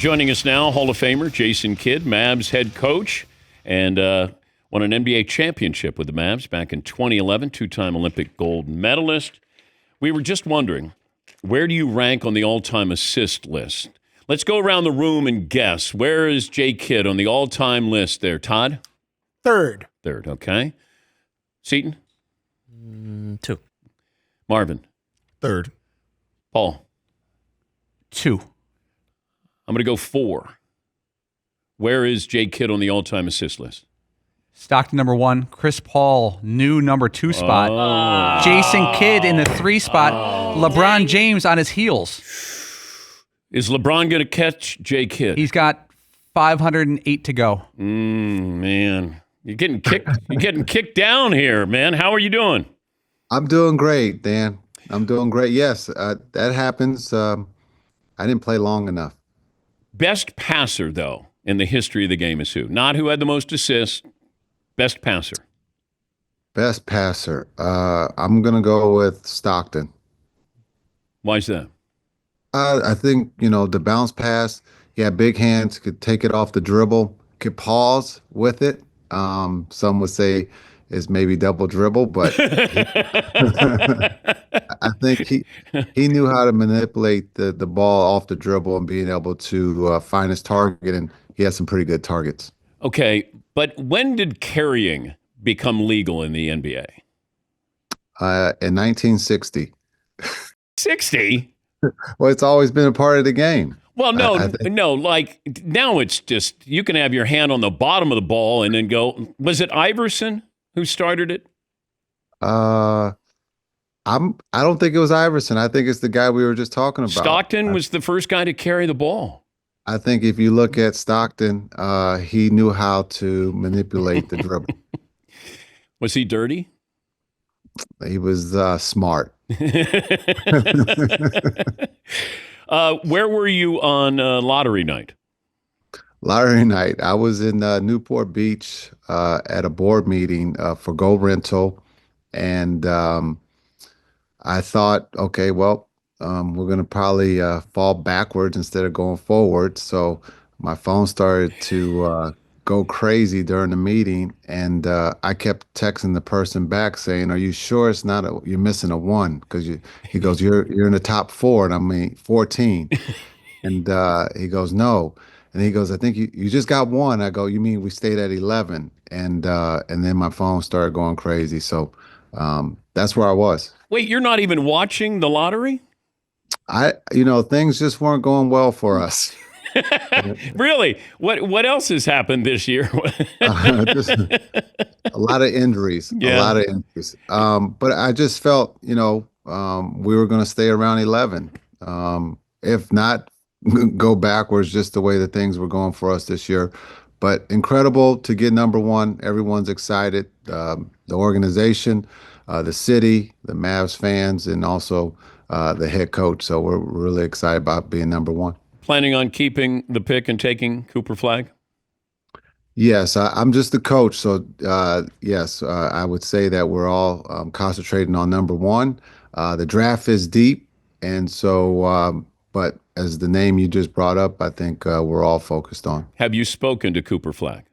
Joining us now, Hall of Famer Jason Kidd, Mavs head coach, and won an NBA championship with the Mavs back in 2011, two-time Olympic gold medalist. We were just wondering, where do you rank on the all-time assist list? Let's go around the room and guess. Where is Jay Kidd on the all-time list there? Todd? Third, okay. Seton? 2. Marvin? Third. Paul? 2. I'm going to go 4. Where is Jay Kidd on the all-time assist list? Stockton number 1. Chris Paul, new number 2 spot. Jason Kidd in the 3 spot. LeBron James on his heels. Is LeBron going to catch Jay Kidd? He's got 508 to go. Man. You're getting kicked down here, man. How are you doing? I'm doing great, Dan. I'm doing great. Yes, that happens. I didn't play long enough. Best passer, though, in the history of the game is who? Not who had the most assists. Best passer. Best passer. I'm going to go with Stockton. Why is that? I think, the bounce pass, he had big hands, could take it off the dribble, could pause with it. Some would say is maybe double dribble, but I think he knew how to manipulate the ball off the dribble and being able to find his target, and he had some pretty good targets. Okay, but when did carrying become legal in the NBA? In 1960. 60? Well, it's always been a part of the game. Well, no, like now it's just you can have your hand on the bottom of the ball and then go. Was it Iverson who started it? I don't think it was Iverson. I think it's the guy we were just talking about. Stockton was the first guy to carry the ball. I think if you look at Stockton, he knew how to manipulate the dribble. Was he dirty? He was smart. Where were you on lottery night? Lottery night. I was in Newport Beach at a board meeting for Go Rental. And I thought, okay, well, we're going to probably fall backwards instead of going forward. So my phone started to go crazy during the meeting. And I kept texting the person back saying, are you sure it's not you're missing a 1? Because he goes, you're in the top 4. And I mean, 14. And he goes, no. And he goes, I think you just got 1. I go, you mean we stayed at 11? And then my phone started going crazy. So that's where I was. Wait, you're not even watching the lottery? Things just weren't going well for us. Really? What else has happened this year? Just a lot of injuries. Yeah. A lot of injuries. But I just felt, we were going to stay around 11. If not, go backwards, just the way that things were going for us this year. But incredible to get number 1. Everyone's excited. The organization, the city, the Mavs fans, and also the head coach. So we're really excited about being number 1. Planning on keeping the pick and taking Cooper Flag? Yes, I'm just the coach. So, yes, I would say that we're all concentrating on number 1. The draft is deep. And so, but as the name you just brought up, I think we're all focused on. Have you spoken to Cooper Flag?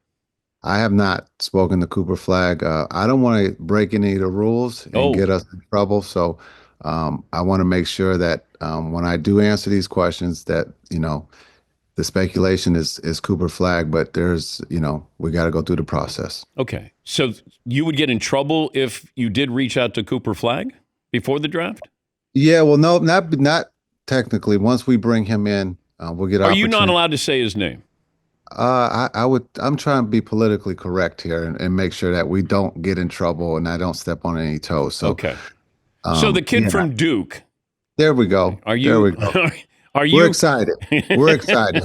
I have not spoken to Cooper Flag. I don't want to break any of the rules and get us in trouble. So I want to make sure that when I do answer these questions that, the speculation is Cooper Flag, but there's, we got to go through the process. Okay. So you would get in trouble if you did reach out to Cooper Flag before the draft? Yeah, well, no, not technically. Once we bring him in, we'll get. Are you not allowed to say his name? I'm trying to be politically correct here and make sure that we don't get in trouble and I don't step on any toes. So okay. So the kid from Duke. There we go. There we go. Are you? We're excited. We're excited.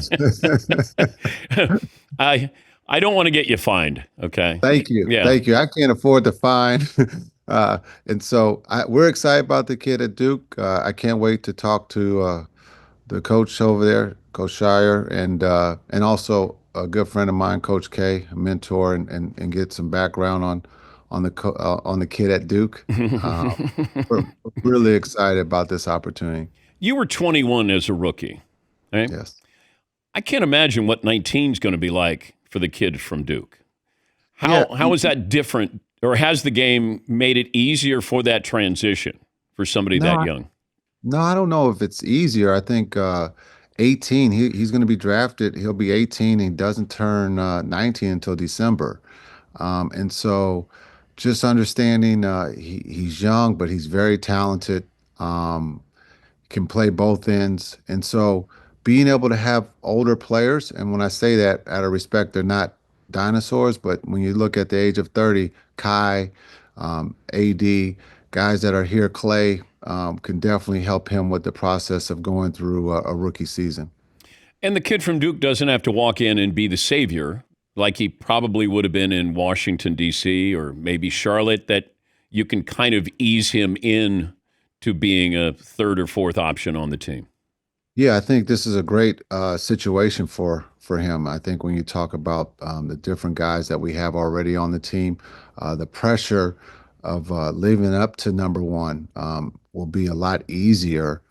I don't want to get you fined. Okay. Thank you. Yeah. Thank you. I can't afford the fine. And so we're excited about the kid at Duke. I can't wait to talk to the coach over there, Coach Shire, and also a good friend of mine, Coach K, a mentor, and get some background on the kid at Duke. We're really excited about this opportunity. You were 21 as a rookie, right? Yes. I can't imagine what 19 is going to be like for the kid from Duke. Yeah, How is that different, or has the game made it easier for that transition for somebody no, that young? no, I don't know if it's easier. I think 18, he's going to be drafted. He'll be 18. He doesn't turn 19 until December. And so just understanding he's young, but he's very talented. Um, can play both ends. And so being able to have older players, and when I say that out of respect, they're not dinosaurs, but when you look at the age of 30, Kai, AD, guys that are here, Clay, can definitely help him with the process of going through a rookie season. And the kid from Duke doesn't have to walk in and be the savior like he probably would have been in Washington, D.C., or maybe Charlotte, that you can kind of ease him in to being a third or fourth option on the team. Yeah, I think this is a great situation for him. I think when you talk about the different guys that we have already on the team, the pressure of living up to number one will be a lot easier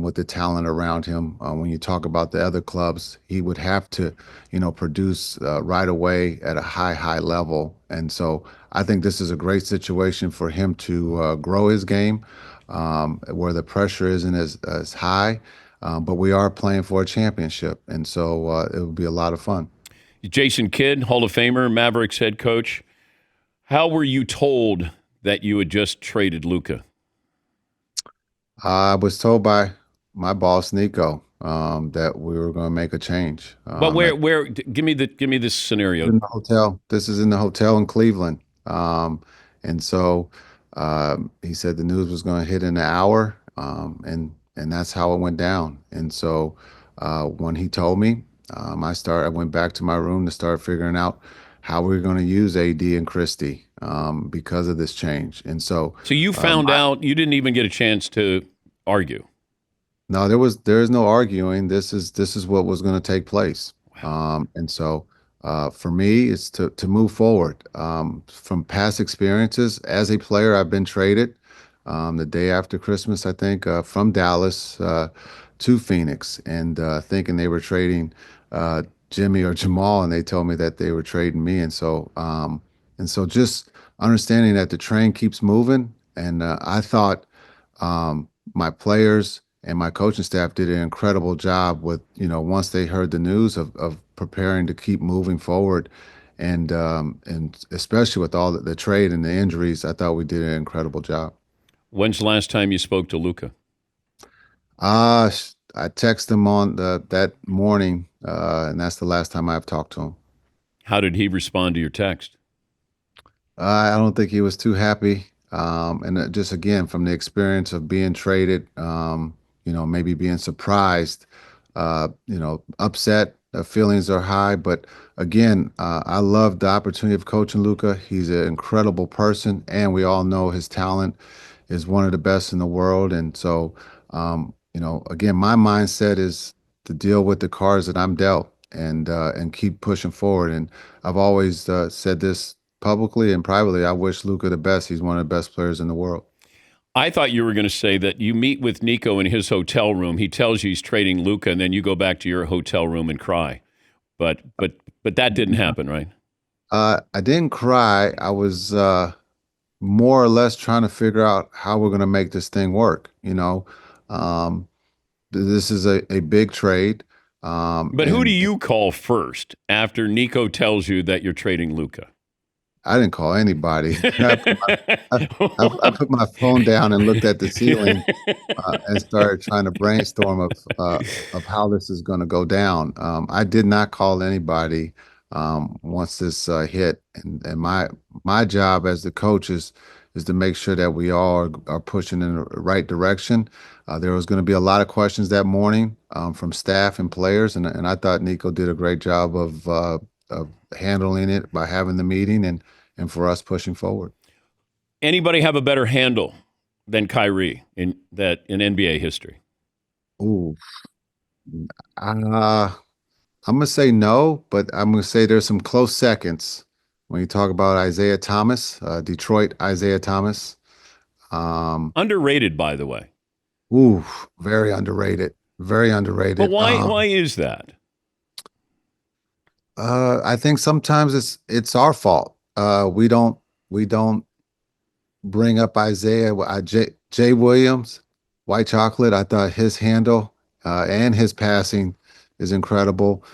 with the talent around him. When you talk about the other clubs, he would have to, produce right away at a high level. And so I think this is a great situation for him to grow his game, where the pressure isn't as high. But we are playing for a championship, and so it will be a lot of fun. Jason Kidd, Hall of Famer, Mavericks head coach. How were you told that you had just traded Luka? I was told by my boss Nico that we were going to make a change. But give me this scenario. In the hotel. This is in the hotel in Cleveland. And so he said the news was going to hit in an hour, and that's how it went down. And so when he told me, I went back to my room to start figuring out how we were going to use AD and Christie because of this change. And so, So you found out, you didn't even get a chance to argue. no, there is no arguing. This is what was going to take place. And so for me, it's to move forward. From past experiences as a player, I've been traded the day after Christmas, I think, from Dallas to Phoenix, and thinking they were trading Jimmy or Jamal, and they told me that they were trading me. And so just understanding that the train keeps moving, and I thought my players and my coaching staff did an incredible job with, once they heard the news of preparing to keep moving forward. And especially with all the trade and the injuries, I thought we did an incredible job. When's the last time you spoke to Luka? I texted him on that morning, and that's the last time I've talked to him. How did he respond to your text? I don't think he was too happy. And just again, from the experience of being traded, maybe being surprised, upset, feelings are high. But again, I love the opportunity of coaching Luca. He's an incredible person, and we all know his talent is one of the best in the world. And so, again, my mindset is to deal with the cards that I'm dealt and keep pushing forward. And I've always said this publicly and privately. I wish Luca the best. He's one of the best players in the world. I thought you were going to say that you meet with Nico in his hotel room. He tells you he's trading Luka, and then you go back to your hotel room and cry. But that didn't happen, right? I didn't cry. I was more or less trying to figure out how we're going to make this thing work. Um, this is a big trade. But who do you call first after Nico tells you that you're trading Luka? I didn't call anybody. I put my phone down and looked at the ceiling and started trying to brainstorm of how this is going to go down. I did not call anybody once this hit, and my job as the coach is to make sure that we all are pushing in the right direction. There was going to be a lot of questions that morning from staff and players, and I thought Nico did a great job of handling it by having the meeting and for us pushing forward. Anybody have a better handle than Kyrie in NBA history? Ooh, I'm gonna say no, but I'm gonna say there's some close seconds when you talk about Isaiah Thomas, Detroit Isaiah Thomas. Underrated, by the way. Ooh, very underrated. Very underrated. But why is that? I think sometimes it's our fault. We don't bring up Isaiah Jay Williams, White Chocolate. I thought his handle and his passing is incredible.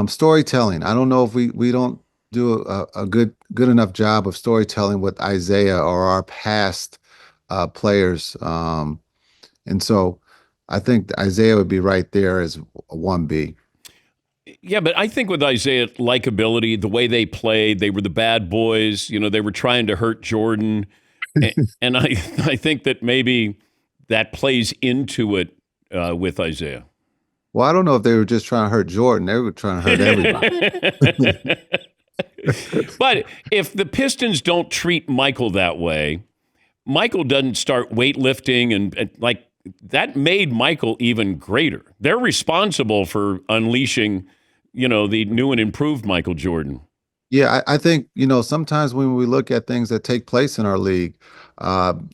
Storytelling. I don't know if we don't do a good enough job of storytelling with Isaiah or our past players. And so I think Isaiah would be right there as a 1B. Yeah, but I think with Isaiah, likability, the way they played, they were the bad boys. You know, they were trying to hurt Jordan. And I think that maybe that plays into it with Isaiah. Well, I don't know if they were just trying to hurt Jordan. They were trying to hurt everybody. But if the Pistons don't treat Michael that way, Michael doesn't start weightlifting and like that made Michael even greater. They're responsible for unleashing, the new and improved Michael Jordan. Yeah, I think, sometimes when we look at things that take place in our league,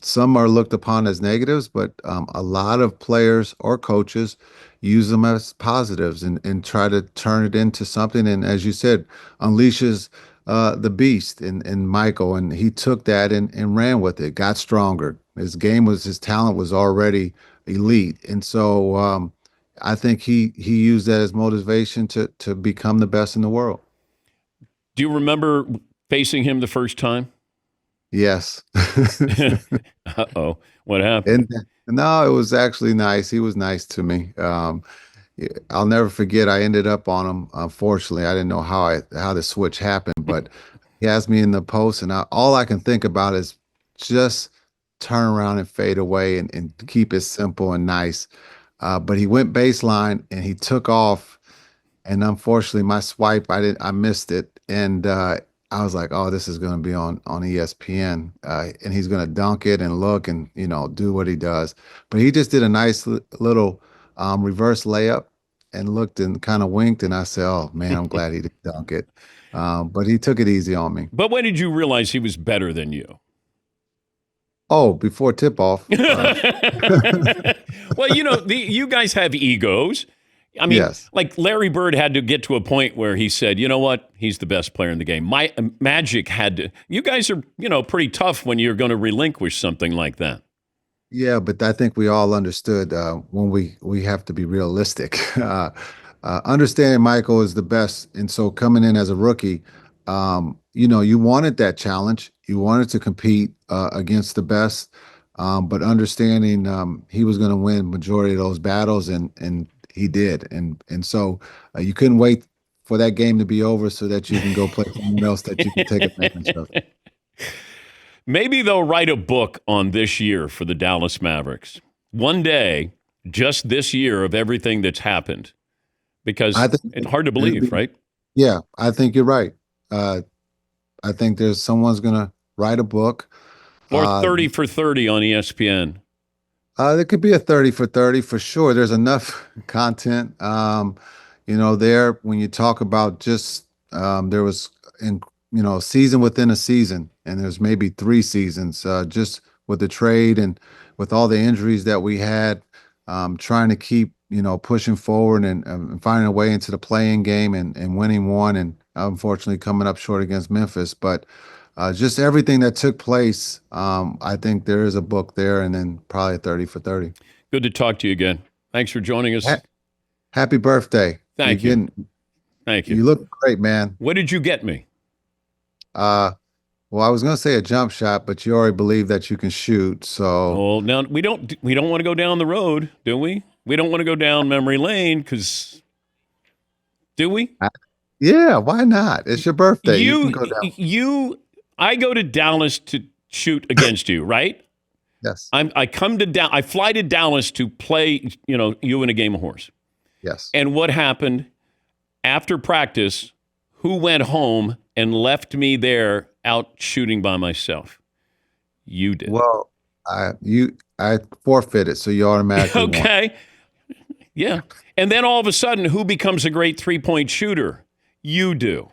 some are looked upon as negatives, but a lot of players or coaches use them as positives and try to turn it into something. And as you said, unleashes the beast in Michael. And he took that and ran with it, got stronger. His talent was already elite. And so I think he used that as motivation to become the best in the world. Do you remember facing him the first time? Yes. Uh-oh. What happened? And no, it was actually nice. He was nice to me. Yeah, I'll never forget. I ended up on him. Unfortunately, I didn't know how the switch happened, but he asked me in the post, and all I can think about is just turn around and fade away and keep it simple and nice. But he went baseline and he took off, and unfortunately, my swipe, I missed it, and I was like, "Oh, this is going to be on ESPN, and he's going to dunk it and look and do what he does." But he just did a nice little reverse layup and looked and kind of winked, and I said, "Oh man, I'm glad he didn't dunk it." But he took it easy on me. But when did you realize he was better than you? Oh, before tip off. Well, you guys have egos. I mean, Yes. like Larry Bird had to get to a point where he said, "You know what? He's the best player in the game." Magic had to. You guys are, pretty tough when you're going to relinquish something like that. Yeah, but I think we all understood when we have to be realistic. Understanding Michael is the best, and so coming in as a rookie, you wanted that challenge. You wanted to compete against the best, but understanding he was going to win majority of those battles, and he did, and so you couldn't wait for that game to be over so that you can go play someone else that you can take advantage of. Maybe they'll write a book on this year for the Dallas Mavericks. One day, just this year of everything that's happened. Because I think it's hard to believe, right? Yeah, I think you're right. I think there's someone's gonna write a book. Or Uh, 30 for 30 on ESPN. there could be a 30 for 30 for sure. There's enough content. There when you talk about just there was in season within a season, and there's maybe 3 seasons just with the trade and with all the injuries that we had, trying to keep pushing forward and finding a way into the playing game and winning one, and unfortunately coming up short against Memphis, but. Just everything that took place, I think there is a book there, and then probably 30 for 30. Good to talk to you again. Thanks for joining us. Happy birthday. Thank you. Thank you. You look great, man. What did you get me? Well, I was going to say a jump shot, but you already believe that you can shoot. So, Oh, now we don't want to go down the road, do we? We don't want to go down memory lane because, do we? yeah, why not? It's your birthday. You can go down. I go to Dallas to shoot against you, right? Yes. I fly to Dallas to play, you in a game of horse. Yes. And what happened after practice? Who went home and left me there out shooting by myself? You did. Well, I forfeited, so you automatically won. Okay. Yeah. And then all of a sudden, who becomes a great 3-point shooter? You do.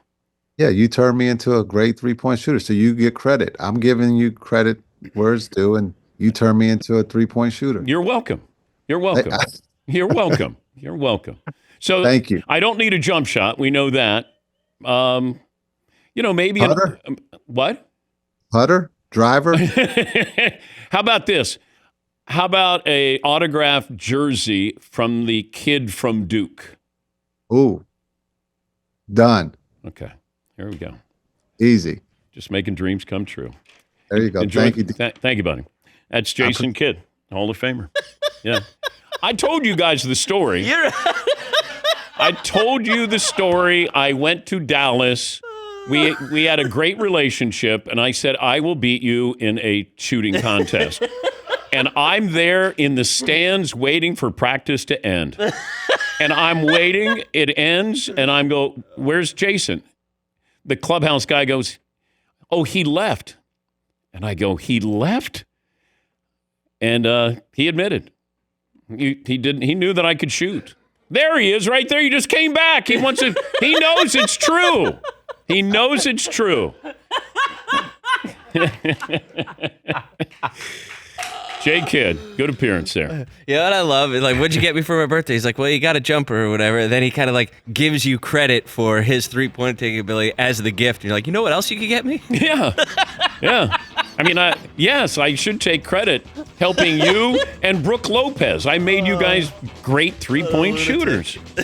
Yeah, you turned me into a great 3-point shooter, so you get credit. I'm giving you credit where it's due, and you turned me into a 3-point shooter. You're welcome. You're welcome. You're welcome. You're welcome. So thank you. I don't need a jump shot. We know that. Maybe Putter? What? Putter? Driver? How about this? How about a autographed jersey from the kid from Duke? Ooh. Done. Okay, here we go. Easy. Just making dreams come true. There you go. Enjoy. Thank you. Thank you, buddy. That's Jason Kidd, Hall of Famer. Yeah. I told you guys the story. I told you the story. I went to Dallas. We had a great relationship, and I said, I will beat you in a shooting contest. And I'm there in the stands waiting for practice to end. And I'm waiting. It ends, and I'm go, where's Jason? The clubhouse guy goes, oh, he left. And I go, he left? And he admitted. He didn't. He knew that I could shoot. There he is, right there. He just came back. He wants to. He knows it's true. He knows it's true. Jay Kidd, good appearance there. Yeah, what I love is like, what'd you get me for my birthday? He's like, well, you got a jumper or whatever. And then he kind of like gives you credit for his 3-point taking ability as the gift. And you're like, you know what else you could get me? Yeah, yeah. I mean, yes, I should take credit helping you and Brooke Lopez. I made you guys great 3-point shooters.